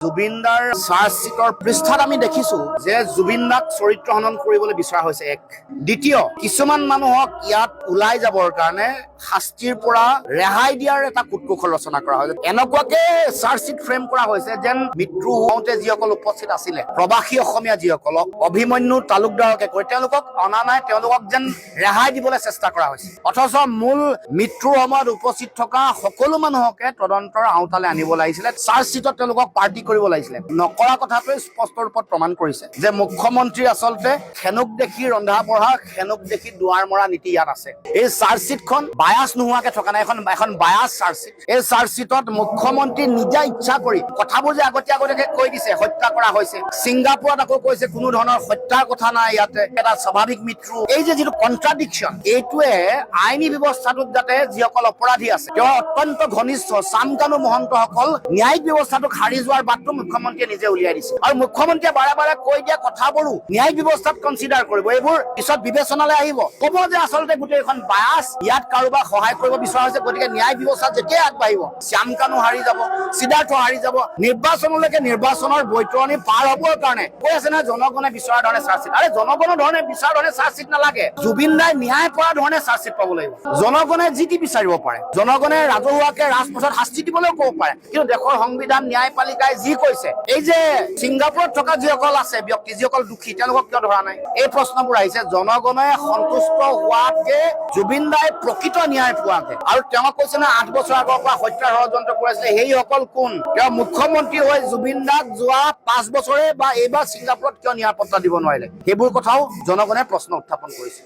জুবিনদাৰ চাৰ্জশ্বিটৰ পৃষ্ঠাত আমি দেখিছো যে জুবিনদাক চৰিত্ৰ হনন কৰিবলৈ বিচৰা হৈছে এক। দ্বিতীয়, কিছুমান মানুহক ইয়াত ওলাই যাবৰ কাৰণে শাস্তিৰ পৰা ৰেহাই দিয়াৰ এটা কুটকৌশল ৰচনা কৰা হৈছে। এনেকুৱাকে চাৰ্জশ্বিট ফ্ৰেম কৰা হৈছে যেন মৃত্যু হওঁতে যিসকল উপস্থিত আছিলে প্ৰবাসী অসমীয়া যিসকলক অভিমন্যু তালুকদাৰকে কৈ তেওঁলোকক অনা নাই, তেওঁলোকক যেন ৰেহাই দিবলৈ চেষ্টা কৰা হৈছে। অথচ মূল মৃত্যুৰ সময়ত উপস্থিত থকা সকলো মানুহকে তদন্তৰ আওতালৈ আনিব লাগিছিলে। চাৰ্জশ্বিটত তেওঁলোকক পাৰ্টি কৰিব লাগিছিলে। নকৰা কথাটোৱে স্পষ্ট ৰূপত প্ৰমাণ কৰিছে যে মুখ্যমন্ত্ৰী আচলতে খেনুক দেখি ৰন্ধা বঢ়া, খেনুক দেখি দুৱাৰ মৰা নীতি ইয়াত আছে। এই চাৰ্জশ্বিটখন বায়াছ নোহোৱাকে থকা নাই, এখন বায়াছ চাৰ্জশ্বিট। এই চাৰ্জশ্বিটত মুখ্যমন্ত্ৰী নিজা ইচ্ছা কৰি কথাবোৰ যে আগতীয়াকৈ কৈ দিছে হত্যা কৰা হৈছে। ছিংগাপুৰত আকৌ কৈছে কোনো ধৰণৰ হত্যাৰ কথা নাই, ইয়াতে এটা স্বাভাৱিক মৃত্যু। এই যে যিটো কণ্ট্ৰাডিকশ্যন, এইটোৱে আইনী ব্যৱস্থাটোত যাতে যিসকল অপৰাধী আছে তেওঁৰ অত্যন্ত ঘনিষ্ঠ চামকানু মহন্তসকল ন্যায়িক ব্যৱস্থাটোক হাৰি যোৱাৰ বাটটো মুখ্যমন্ত্ৰীয়ে নিজে উলিয়াই দিছে। আৰু মুখ্যমন্ত্ৰীয়ে বাৰে বাৰে কৈ দিয়া কথাবোৰো ন্যায়িক ব্যৱস্থাত কনচিডাৰ কৰিব, এইবোৰ পিছত বিবেচনালৈ আহিব। ক'ব যে আচলতে গোটেইখন বায়াছ, ইয়াত কাৰোবাক সহায় কৰিব বিচৰা হৈছে, গতিকে ন্যায় ব্যৱস্থাত যেতিয়াই আগবাঢ়িব শ্যামকানু হাৰি যাব, সিদ্ধাৰ্থ হাৰি যাব, নিৰ্বাচনলৈকে নিৰ্বাচনৰ বৈতৰণি পাৰ হ'বৰ কাৰণে কৈ আছে নহয় জনগণে বিচৰা ধৰণে চাৰ্জশ্বিট। আৰে জনগণৰ ধৰণে বিচৰা ধৰণে চাৰ্জশ্বিট নালাগে, জুবিন দাই ন্যায় পৰা ধৰণে চাৰ্জশ্বিট পাব লাগিব। জনগণে যি টি বিচাৰিব পাৰে, জনগণে ৰাজহুৱাকে ৰাজপথত শাস্তি দিবলৈও ক'ব পাৰে, কিন্তু দেশৰ সংবিধান ন্যায়পালিকাই যি কৈছে, এই যে ছিংগাপুৰত থকা যিসকল আছে ব্যক্তি, যিসকল দোষী, তেওঁলোকক কিয় ধৰা নাই? এই প্ৰশ্নবোৰ আহিছে। জনগণে সন্তুষ্ট হোৱাতকে জুবিন দাই প্ৰকৃত ন্যায় পোৱাকে। আৰু তেওঁক কৈছে না 8 বছৰ আগৰ পৰা হত্যা ষড়যন্ত্ৰ কৰিছিলে, সেইসকল কোন? তেওঁ মুখ্যমন্ত্ৰী হৈ জুবিন দাক যোৱা 5 বছৰে বা এইবাৰ ছিংগাপুৰত কিয় নিৰাপত্তা দিব নোৱাৰিলে? সেইবোৰ কথাও জনগণে প্ৰশ্ন উত্থাপন কৰিছে।